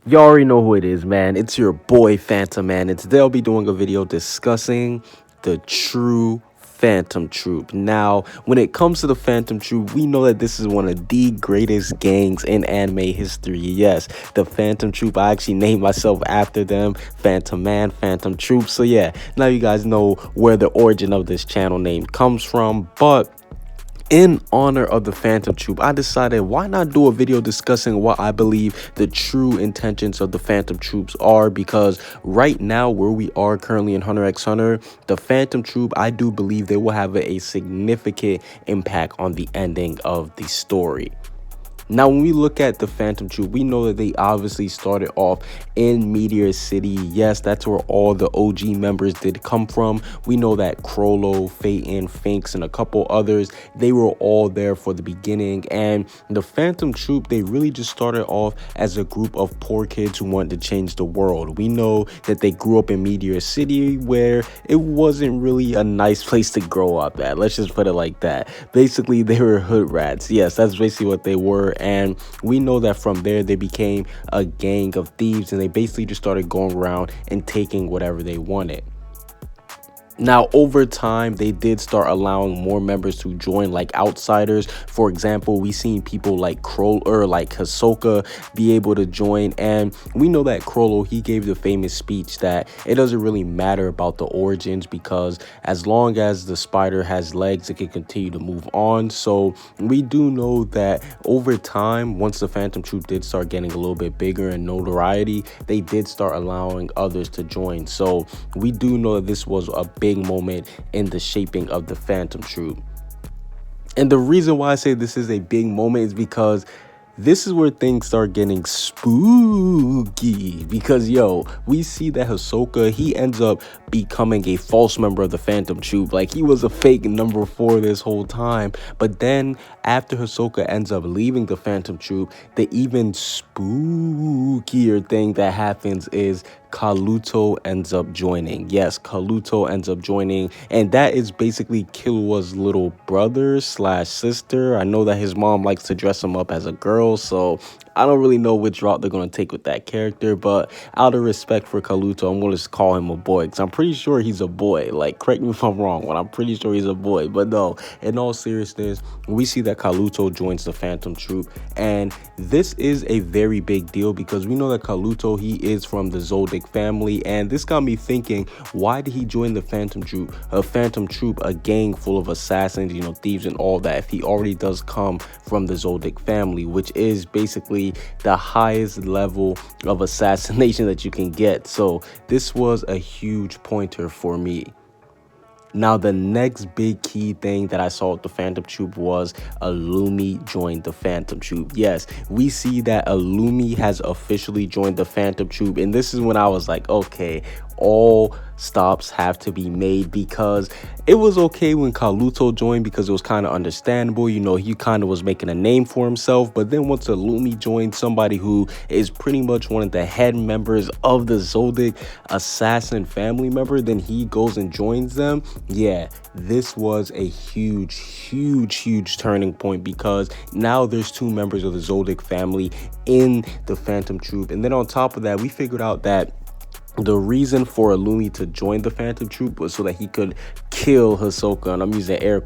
You already know who it is, man. It's your boy Phantom Man, and today I'll be doing a video discussing the true Phantom Troop. Now, when it comes to the Phantom Troop, we know that this is one of the greatest gangs in anime history. Yes, the Phantom Troop. I actually named myself after them, Phantom Man, Phantom Troop. So yeah, now you guys know where the origin of this channel name comes from, but in honor of the Phantom Troop, I decided why not do a video discussing what I believe the true intentions of the Phantom Troops are, because right now where we are currently in Hunter x Hunter, the Phantom Troop, I do believe they will have a significant impact on the ending of the story. Now, when we look at the Phantom Troop, we know that they obviously started off in Meteor City. Yes, that's where all the OG members did come from. We know that Crollo, Phaeton, Finks, and a couple others, they were all there for the beginning. And the Phantom Troop, they really just started off as a group of poor kids who wanted to change the world. We know that they grew up in Meteor City, where it wasn't really a nice place to grow up at. Let's just put it like that. Basically, they were hood rats. Yes, that's basically what they were. And we know that from there they became a gang of thieves, and they basically just started going around and taking whatever they wanted. Now, over time, they did start allowing more members to join, like outsiders. For example, we seen people like Crollo, like Hisoka, be able to join. And we know that Crollo, he gave the famous speech that it doesn't really matter about the origins, because as long as the spider has legs, it can continue to move on. So we do know that over time, once the Phantom Troop did start getting a little bit bigger in notoriety, they did start allowing others to join. So we do know that this was a big moment in the shaping of the Phantom Troop. And the reason why I say this is a big moment is because this is where things start getting spooky, because yo, we see that Hisoka, he ends up becoming a false member of the Phantom Troop. Like, he was a fake number 4 this whole time. But then after Hisoka ends up leaving the Phantom Troop, the even spookier thing that happens is Kaluto ends up joining. Yes, Kaluto ends up joining, and that is basically Killua's little brother slash sister. I know that his mom likes to dress him up as a girl, so I don't really know which route they're going to take with that character, but out of respect for Kaluto, I'm going to call him a boy, because I'm pretty sure he's a boy. Like, correct me if I'm wrong, but I'm pretty sure he's a boy. But no, in all seriousness, we see that Kaluto joins the Phantom Troop, and this is a very big deal, because we know that Kaluto, he is from the Zoldyck family, and this got me thinking, why did he join the Phantom Troop? A Phantom Troop, a gang full of assassins, you know, thieves and all that, if he already does come from the Zoldyck family, which is basically the highest level of assassination that you can get. So this was a huge pointer for me. Now, the next big key thing that I saw with the Phantom Troop was Illumi joined the Phantom Troop. Yes, we see that Illumi has officially joined the Phantom Troop, and this is when I was like, okay, all stops have to be made, because it was okay when Kaluto joined, because it was kind of understandable, you know, he kind of was making a name for himself. But then once Illumi joined, somebody who is pretty much one of the head members of the Zoldyck assassin family member, then he goes and joins them. Yeah, this was a huge turning point, because now there's 2 members of the Zoldyck family in the Phantom Troop. And then on top of that, we figured out that the reason for Illumi to join the Phantom Troop was so that he could kill Hisoka, and I'm using air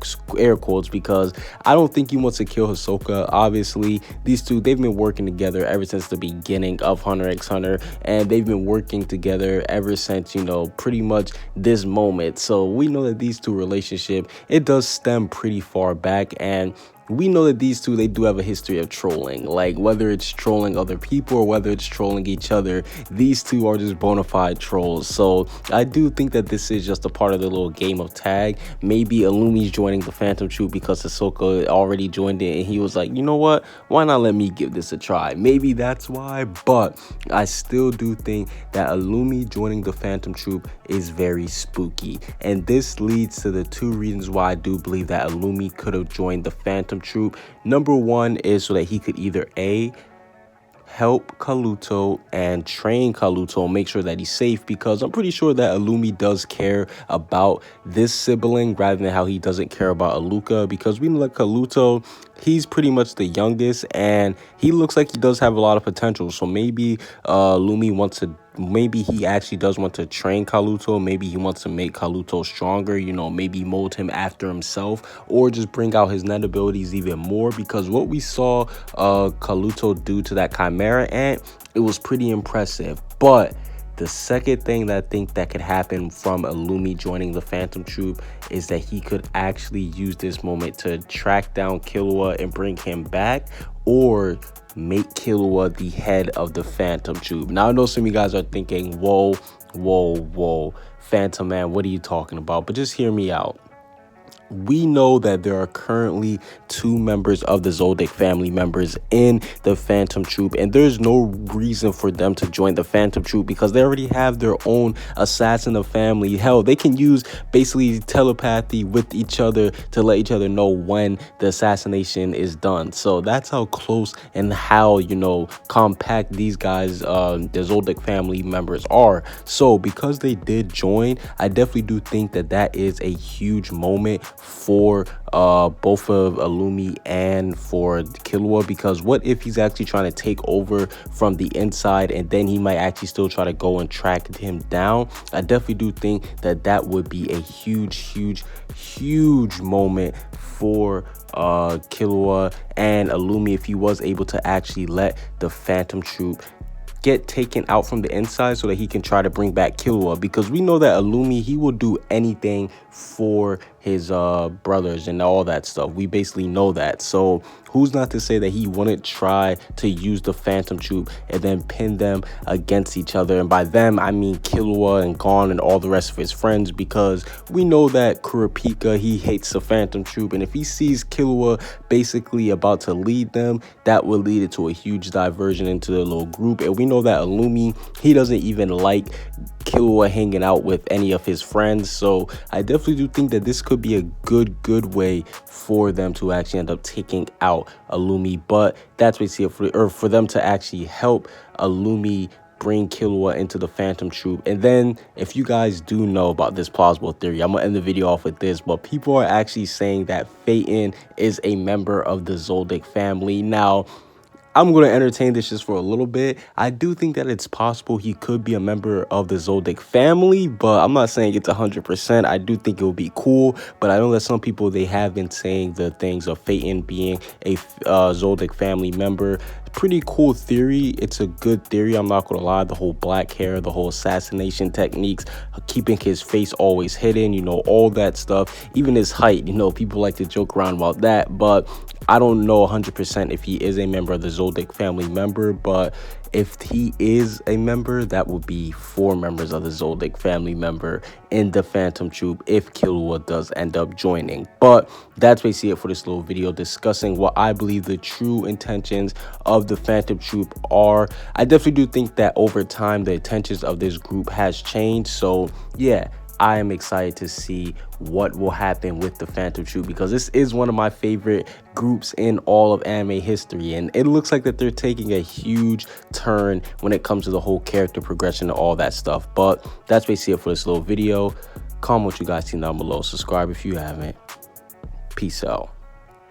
quotes, because I don't think he wants to kill Hisoka. Obviously, these two, they've been working together ever since the beginning of Hunter x Hunter, and they've been working together ever since, you know, pretty much this moment. So we know that these two relationship, it does stem pretty far back, and we know that these two, they do have a history of trolling. Like, whether it's trolling other people or whether it's trolling each other, these two are just bona fide trolls. So I do think that this is just a part of the little game of tag. Maybe Illumi's joining the Phantom Troop because Hisoka already joined it, and he was like, you know what, why not let me give this a try? Maybe that's why. But I still do think that Illumi joining the Phantom Troop is very spooky, and this leads to the 2 reasons why I do believe that Illumi could have joined the Phantom Troop. Number 1 is so that he could either A, help Kaluto and train Kaluto, make sure that he's safe, because I'm pretty sure that Illumi does care about this sibling rather than how he doesn't care about Aluka, because we know that Kaluto, he's pretty much the youngest and he looks like he does have a lot of potential. So maybe Illumi wants to, maybe he actually does want to train Kaluto. Maybe he wants to make Kaluto stronger, you know, maybe mold him after himself, or just bring out his net abilities even more, because what we saw Kaluto do to that Chimera Ant, it was pretty impressive. But the second thing that I think that could happen from Illumi joining the Phantom Troupe is that he could actually use this moment to track down Killua and bring him back, or make Killua the head of the Phantom Troupe. Now, I know some of you guys are thinking, whoa, Phantom Man, what are you talking about? But just hear me out. We know that there are currently 2 members of the Zoldyck family members in the Phantom Troupe, and there's no reason for them to join the Phantom Troupe because they already have their own assassin of family. Hell, they can use basically telepathy with each other to let each other know when the assassination is done. So that's how close and how, you know, compact these guys, the Zoldyck family members are. So because they did join, I definitely do think that that is a huge moment for both of Illumi and for Killua, because what if he's actually trying to take over from the inside and then he might actually still try to go and track him down? I definitely do think that that would be a huge moment for Killua and Illumi if he was able to actually let the Phantom Troupe get taken out from the inside so that he can try to bring back Killua, because we know that Illumi, he will do anything for his brothers and all that stuff. We basically know that. So who's not to say that he wouldn't try to use the Phantom Troupe and then pin them against each other? And by them, I mean Killua and Gon and all the rest of his friends, because we know that Kurapika, he hates the Phantom Troupe, and if he sees Killua basically about to lead them, that will lead it to a huge diversion into the little group. And we know that Illumi, he doesn't even like Killua hanging out with any of his friends. So I definitely do think that this could be a good way for them to actually end up taking out Illumi. But that's basically it for them to actually help Illumi bring Killua into the Phantom Troupe. And then if you guys do know about this plausible theory, I'm gonna end the video off with this, but people are actually saying that Phaeton is a member of the Zoldyck family. Now, I'm going to entertain this just for a little bit. I do think that it's possible he could be a member of the Zoldyck family, but I'm not saying it's 100%. I do think it would be cool, but I know that some people, they have been saying the things of Phaeton being a Zoldyck family member. Pretty cool theory. It's a good theory, I'm not gonna lie. The whole black hair, the whole assassination techniques, keeping his face always hidden, you know, all that stuff. Even his height, you know, people like to joke around about that, but I don't know 100% if he is a member of the Zoldyck family member. But if he is a member, that would be 4 members of the Zoldyck family member in the Phantom Troupe if Killua does end up joining. But that's basically it for this little video discussing what I believe the true intentions of the Phantom Troupe are. I definitely do think that over time the intentions of this group has changed. So yeah, I am excited to see what will happen with the Phantom Troupe, because this is one of my favorite groups in all of anime history, and it looks like that they're taking a huge turn when it comes to the whole character progression and all that stuff. But that's basically it for this little video. Comment what you guys see down below. Subscribe if you haven't. Peace out.